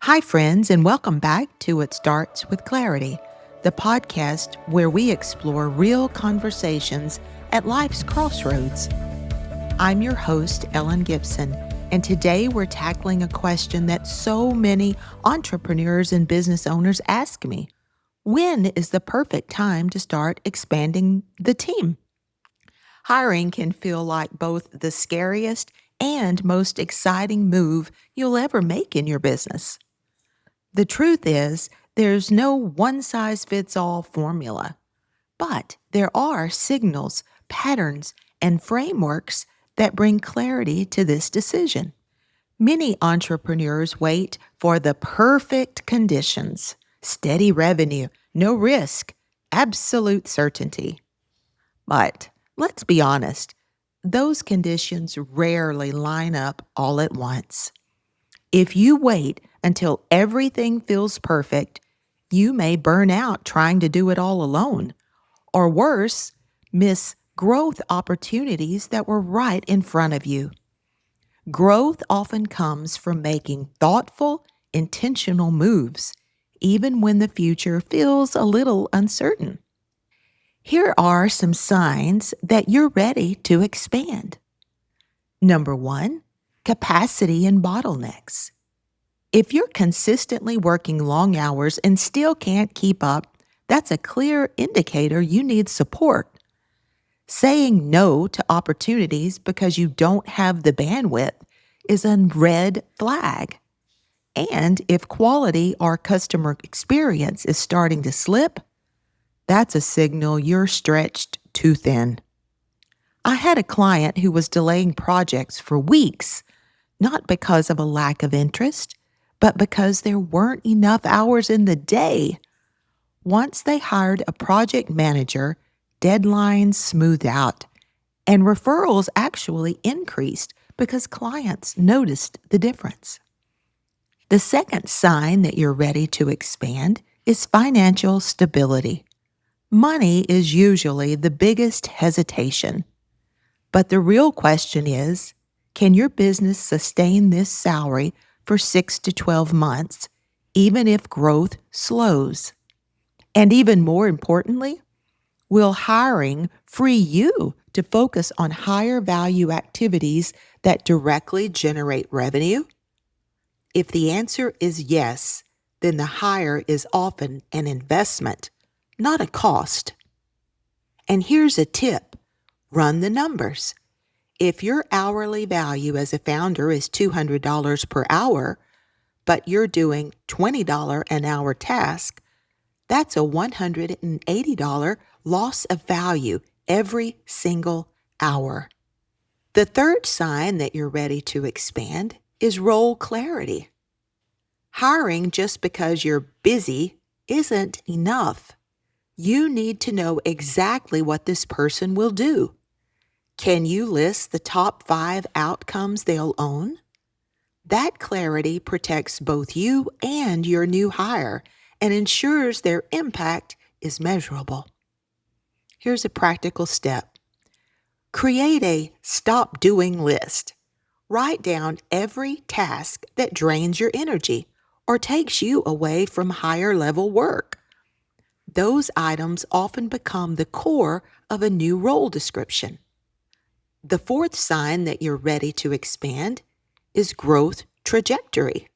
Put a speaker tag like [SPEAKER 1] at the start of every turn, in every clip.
[SPEAKER 1] Hi, friends, and welcome back to It Starts with Clarity, the podcast where we explore real conversations at life's crossroads. I'm your host, Ellen Gibson, and today we're tackling a question that so many entrepreneurs and business owners ask me. When is the perfect time to start expanding the team? Hiring can feel like both the scariest and most exciting move you'll ever make in your business. The truth is, there's no one size fits all formula, but there are signals, patterns, and frameworks that bring clarity to this decision. Many entrepreneurs wait for the perfect conditions: steady revenue, no risk, absolute certainty. But let's be honest, those conditions rarely line up all at once. If you wait until everything feels perfect, you may burn out trying to do it all alone, or worse, miss growth opportunities that were right in front of you. Growth often comes from making thoughtful, intentional moves, even when the future feels a little uncertain. Here are some signs that you're ready to expand. Number one, capacity and bottlenecks. If you're consistently working long hours and still can't keep up, that's a clear indicator you need support. Saying no to opportunities because you don't have the bandwidth is a red flag. And if quality or customer experience is starting to slip, that's a signal you're stretched too thin. I had a client who was delaying projects for weeks, not because of a lack of interest, but because there weren't enough hours in the day. Once they hired a project manager, deadlines smoothed out, and referrals actually increased because clients noticed the difference. The second sign that you're ready to expand is financial stability. Money is usually the biggest hesitation. But the real question is, can your business sustain this salary for 6 to 12 months, even if growth slows? And even more importantly, will hiring free you to focus on higher value activities that directly generate revenue? If the answer is yes, then the hire is often an investment, not a cost. And here's a tip: run the numbers. If your hourly value as a founder is $200 per hour, but you're doing $20 an hour task, that's a $180 loss of value every single hour. The third sign that you're ready to expand is role clarity. Hiring just because you're busy isn't enough. You need to know exactly what this person will do. Can you list the top 5 outcomes they'll own? That clarity protects both you and your new hire and ensures their impact is measurable. Here's a practical step. Create a stop doing list. Write down every task that drains your energy or takes you away from higher level work. Those items often become the core of a new role description. The fourth sign that you're ready to expand is growth trajectory.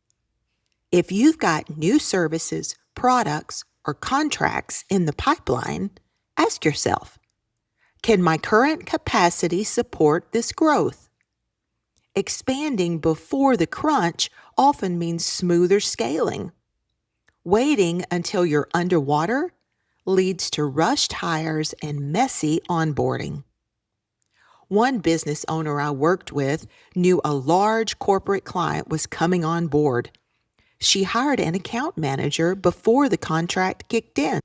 [SPEAKER 1] If you've got new services, products, or contracts in the pipeline, ask yourself, can my current capacity support this growth? Expanding before the crunch often means smoother scaling. Waiting until you're underwater leads to rushed hires and messy onboarding. One business owner I worked with knew a large corporate client was coming on board. She hired an account manager before the contract kicked in.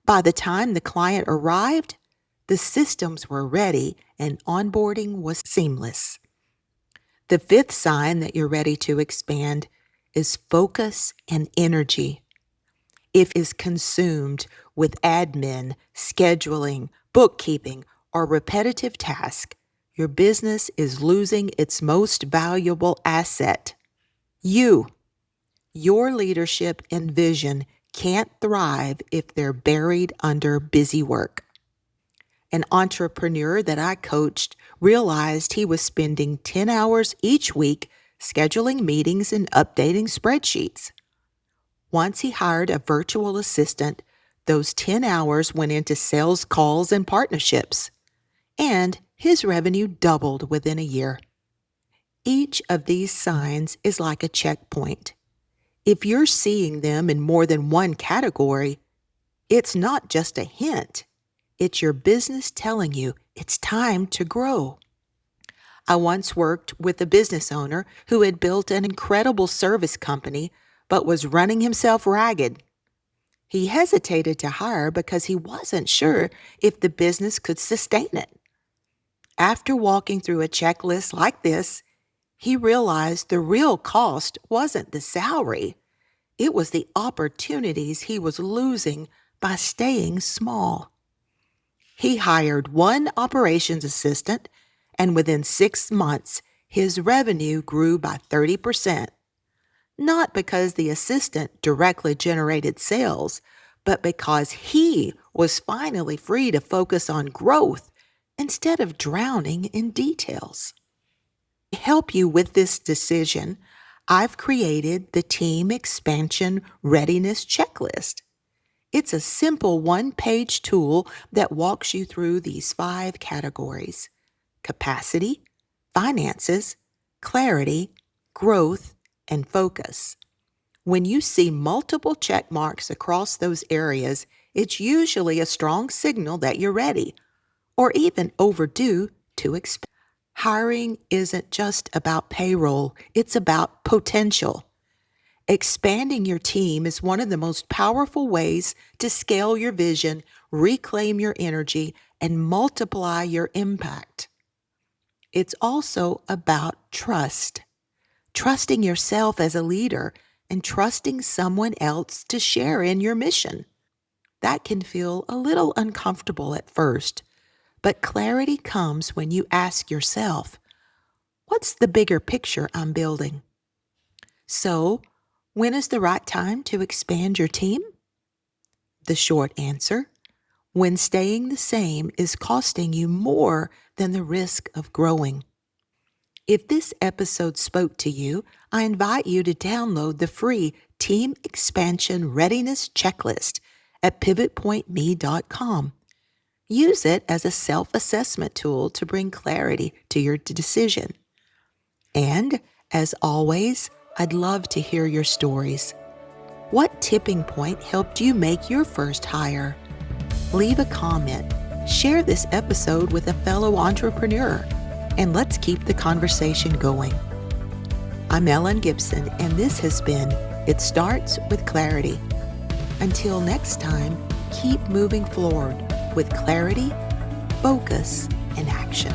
[SPEAKER 1] By the time the client arrived, the systems were ready and onboarding was seamless. The fifth sign that you're ready to expand is focus and energy. If it is consumed with admin, scheduling, bookkeeping, or repetitive tasks, your business is losing its most valuable asset, you. Your leadership and vision can't thrive if they're buried under busy work. An entrepreneur that I coached realized he was spending 10 hours each week scheduling meetings and updating spreadsheets. Once he hired a virtual assistant, those 10 hours went into sales calls and partnerships, and his revenue doubled within a year. Each of these signs is like a checkpoint. If you're seeing them in more than one category, it's not just a hint. It's your business telling you it's time to grow. I once worked with a business owner who had built an incredible service company but was running himself ragged. He hesitated to hire because he wasn't sure if the business could sustain it. After walking through a checklist like this, he realized the real cost wasn't the salary. It was the opportunities he was losing by staying small. He hired one operations assistant, and within 6 months, his revenue grew by 30%. Not because the assistant directly generated sales, but because he was finally free to focus on growth instead of drowning in details. To help you with this decision, I've created the Team Expansion Readiness Checklist. It's a simple one-page tool that walks you through these 5 categories: capacity, finances, clarity, growth, and focus. When you see multiple check marks across those areas, it's usually a strong signal that you're ready, or even overdue to expand. Hiring isn't just about payroll, it's about potential. Expanding your team is one of the most powerful ways to scale your vision, reclaim your energy, and multiply your impact. It's also about trust. Trusting yourself as a leader and trusting someone else to share in your mission. That can feel a little uncomfortable at first, but clarity comes when you ask yourself, what's the bigger picture I'm building? So, when is the right time to expand your team? The short answer: when staying the same is costing you more than the risk of growing. If this episode spoke to you, I invite you to download the free Team Expansion Readiness Checklist at pivotpointme.com. Use it as a self-assessment tool to bring clarity to your decision. And, as always, I'd love to hear your stories. What tipping point helped you make your first hire? Leave a comment, share this episode with a fellow entrepreneur, and let's keep the conversation going. I'm Ellen Gibson, and this has been It Starts with Clarity. Until next time, keep moving forward with clarity, focus, and action.